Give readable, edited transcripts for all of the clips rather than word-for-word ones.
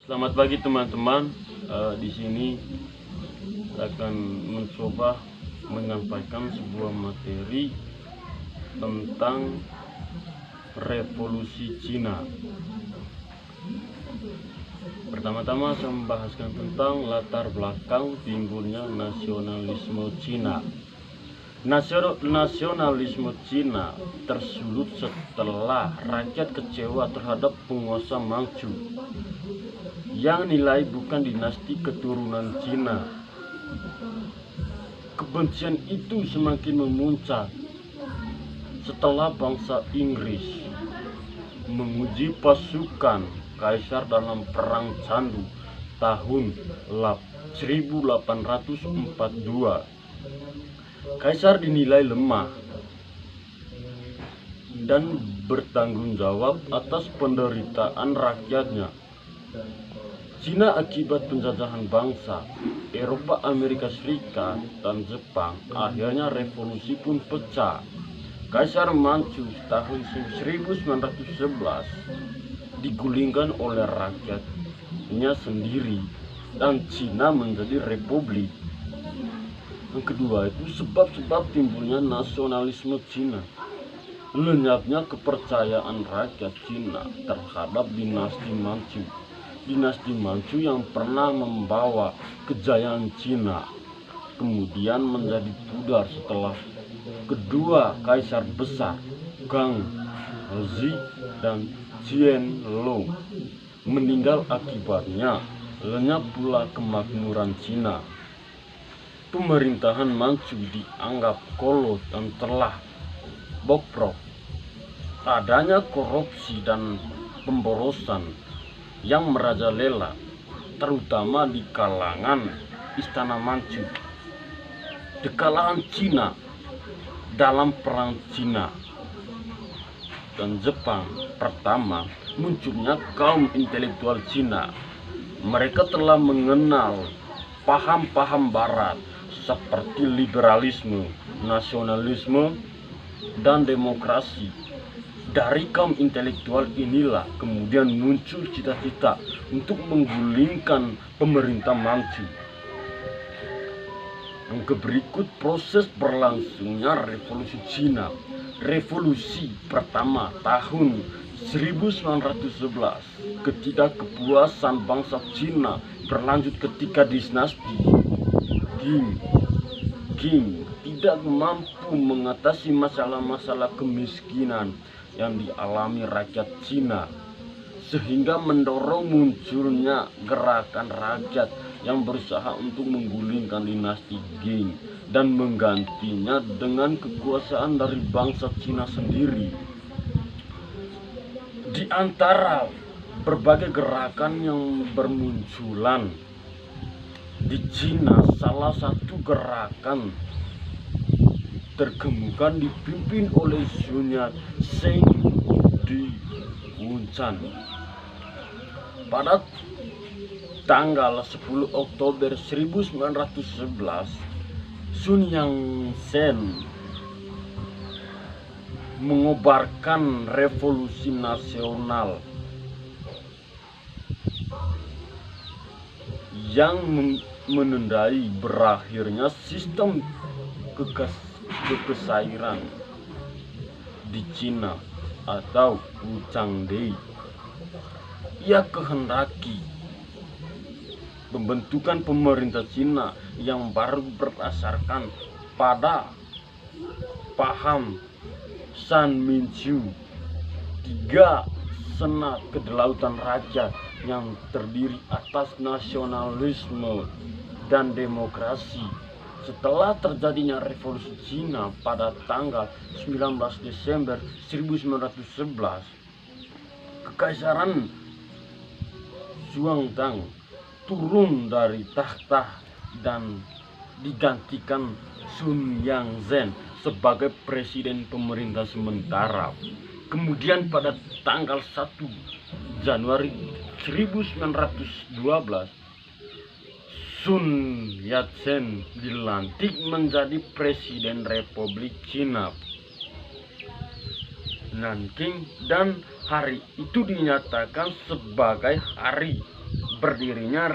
Selamat pagi teman-teman. Di sini saya akan mencoba menyampaikan sebuah materi tentang revolusi Cina. Pertama-tama saya membahaskan tentang latar belakang timbulnya nasionalisme Cina. Nasionalisme Cina tersulut setelah rakyat kecewa terhadap penguasa Manchu yang nilai bukan dinasti keturunan Cina. Kebencian itu semakin memuncak setelah bangsa Inggris menguji pasukan Kaisar dalam Perang Candu tahun 1842. Kaisar dinilai lemah dan bertanggung jawab atas penderitaan rakyatnya. Cina akibat penjajahan bangsa Eropa, Amerika Serikat, dan Jepang, akhirnya revolusi pun pecah. Kaisar Manchu tahun 1911 digulingkan oleh rakyatnya sendiri dan Cina menjadi republik. Yang kedua itu sebab-sebab timbulnya nasionalisme Cina. Lenyapnya kepercayaan rakyat Cina terhadap dinasti Manchu. Dinasti Manchu yang pernah membawa kejayaan Cina kemudian menjadi pudar setelah kedua kaisar besar Kang He dan Qianlong meninggal. Akibatnya lenyap pula kemakmuran Cina. Pemerintahan Manchu dianggap kolot dan telah bobrok. Adanya korupsi dan pemborosan yang merajalela, terutama di kalangan istana Manchu. Kekalahan Cina dalam perang Cina dan Jepang pertama, munculnya kaum intelektual Cina. Mereka telah mengenal paham-paham barat seperti liberalisme, nasionalisme, dan demokrasi. Dari kaum intelektual inilah kemudian muncul cita-cita untuk menggulingkan pemerintah Manchu. Yang berikut proses berlangsungnya revolusi Cina. Revolusi pertama tahun 1911, ketidakpuasan bangsa Cina berlanjut ketika dinasti Qing tidak mampu mengatasi masalah-masalah kemiskinan yang dialami rakyat Cina, sehingga mendorong munculnya gerakan rakyat yang berusaha untuk menggulingkan dinasti Qing dan menggantinya dengan kekuasaan dari bangsa Cina sendiri. Di antara berbagai gerakan yang bermunculan di Cina, salah satu gerakan terkemuka dipimpin oleh Sun Yat-sen di Wuhan. Pada tanggal 10 Oktober 1911, Sun Yat-sen mengobarkan revolusi nasional yang menandai berakhirnya sistem kekaisaran di Cina atau Wuchangdai. Ia kehendaki pembentukan pemerintah Cina yang baru berdasarkan pada paham San Minchu, 3 senat kedaulatan rakyat yang terdiri atas nasionalisme dan demokrasi. Setelah terjadinya revolusi Cina pada tanggal 19 Desember 1911, Kekaisaran Xuanzang turun dari takhta dan digantikan Sun Yat-sen sebagai presiden pemerintah sementara. Kemudian pada tanggal 1 Januari 1912, Sun Yat-sen dilantik menjadi Presiden Republik Cina Nanking, dan hari itu dinyatakan sebagai Hari berdirinya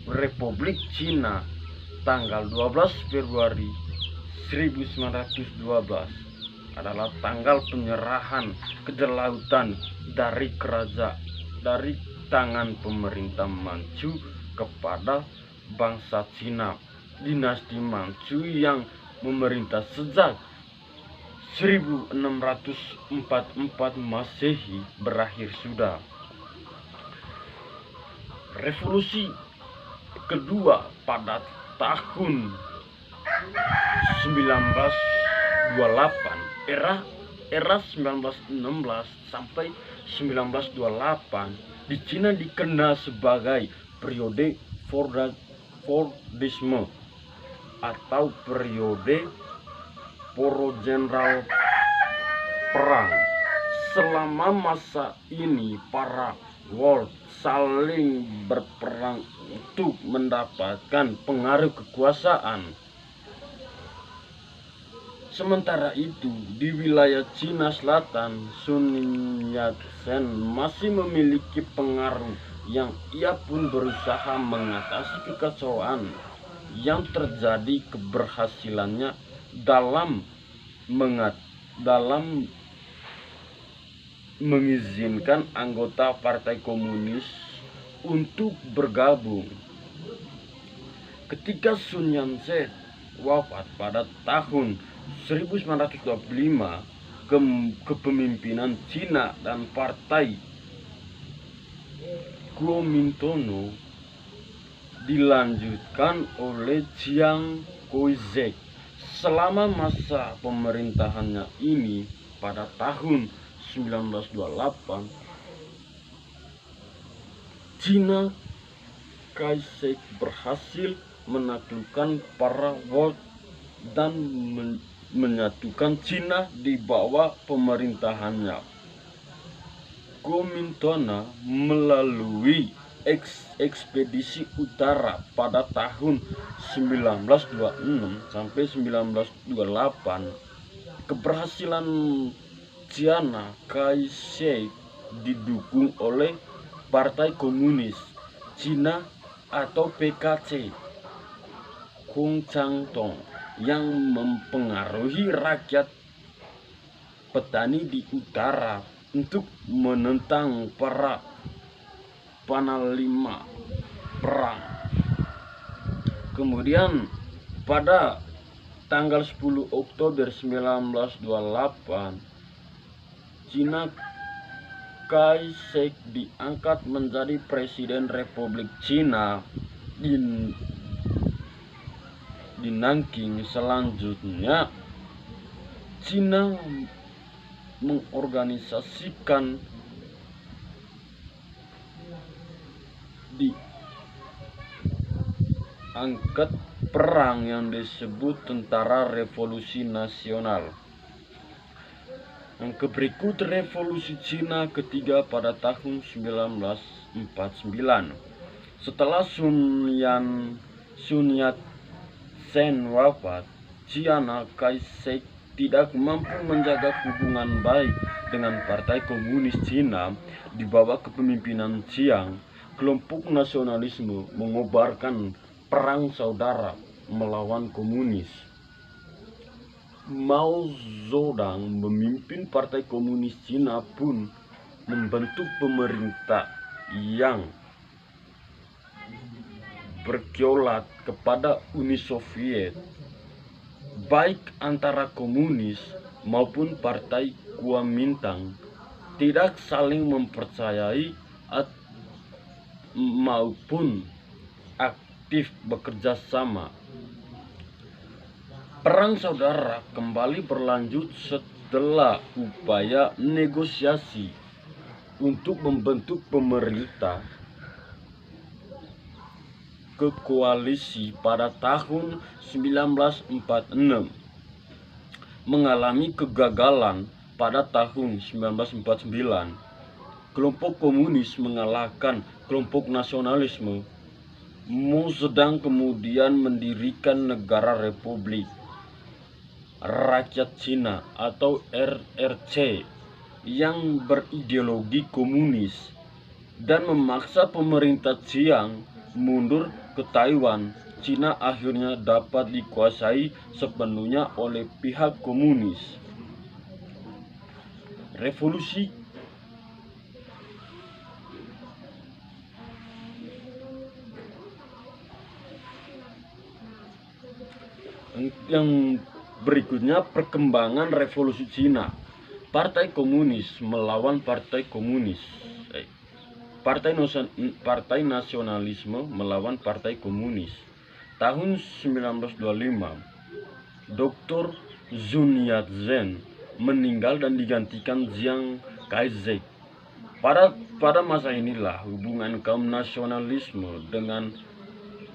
Republik Cina tanggal 12 Februari 1912 adalah tanggal penyerahan kedaulatan dari tangan pemerintah Manchu kepada bangsa Cina. Dinasti Manchu yang memerintah sejak 1644 Masehi berakhir sudah. Revolusi kedua pada tahun 1928, era 1916 sampai 1928 di Cina dikenal sebagai periode Fordisme atau periode Poro Jenderal Perang. Selama masa ini para Wolf saling berperang untuk mendapatkan pengaruh kekuasaan. Sementara itu, di wilayah Cina Selatan, Sun Yat-sen masih memiliki pengaruh yang ia pun berusaha mengatasi kekacauan yang terjadi. Keberhasilannya dalam mengizinkan anggota Partai Komunis untuk bergabung. Ketika Sun Yat-sen wafat pada tahun 1925, kepemimpinan Cina dan Partai Kuomintang dilanjutkan oleh Chiang Kai-shek. Selama masa pemerintahannya ini, pada tahun 1928, China Kai-shek berhasil menaklukkan para Wolf dan menyatukan Cina di bawah pemerintahannya. Kuomintang melalui ekspedisi utara pada tahun 1926 sampai 1928. Keberhasilan Chiang Kai-shek didukung oleh Partai Komunis Cina atau PKC Kuomintang yang mempengaruhi rakyat petani di utara untuk menentang para panglima perang. Kemudian pada tanggal 10 Oktober 1928, Chiang Kai-shek diangkat menjadi Presiden Republik Cina di Nanking. Selanjutnya, Cina mengorganisasikan angkat perang yang disebut Tentara Revolusi Nasional. Yang berikut Revolusi Cina ketiga pada tahun 1949. Setelah Sun Yat-sen wafat, Chiang Kai-shek tidak mampu menjaga hubungan baik dengan Partai Komunis Cina. Di bawah kepemimpinan Chiang, kelompok nasionalisme mengobarkan perang saudara melawan komunis. Mao Zedong memimpin Partai Komunis Cina pun membentuk pemerintah yang berkiolat kepada Uni Soviet. Baik antara komunis maupun Partai Kuomintang tidak saling mempercayai maupun aktif bekerja sama. Perang saudara kembali berlanjut setelah upaya negosiasi untuk membentuk pemerintah kekoalisi pada tahun 1946 mengalami kegagalan. Pada tahun 1949, kelompok komunis mengalahkan kelompok nasionalisme. Mao Zedong kemudian mendirikan Negara Republik Rakyat Cina atau RRC yang berideologi komunis. dan memaksa pemerintah Chiang mundur ke Taiwan, Cina akhirnya dapat dikuasai sepenuhnya oleh pihak komunis. Revolusi yang berikutnya, perkembangan revolusi Cina. Partai Komunis melawan Partai Komunis. Partai Nasionalisme melawan Partai Komunis. Tahun 1925, Dr. Sun Yat-sen meninggal dan digantikan Chiang Kai-shek. Pada masa inilah hubungan kaum nasionalisme dengan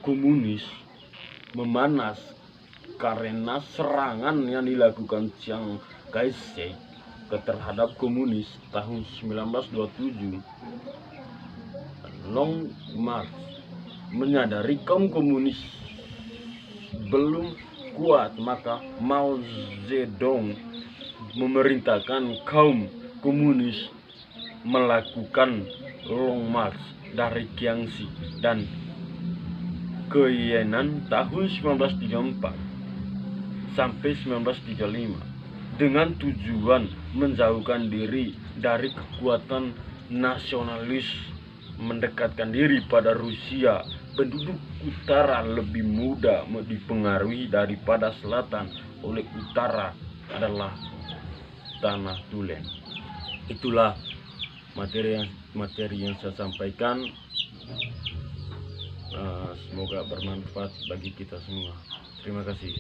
komunis memanas karena serangan yang dilakukan Chiang Kai-shek terhadap komunis tahun 1927. Long March menyadari kaum komunis belum kuat, maka Mao Zedong memerintahkan kaum komunis melakukan Long March dari Jiangxi dan ke Yan'an tahun 1934 sampai 1935 dengan tujuan menjauhkan diri dari kekuatan nasionalis, mendekatkan diri pada Rusia. Penduduk utara lebih mudah dipengaruhi daripada selatan, oleh utara adalah tanah tulen. Itulah materi yang saya sampaikan. Semoga bermanfaat bagi kita semua. Terima kasih.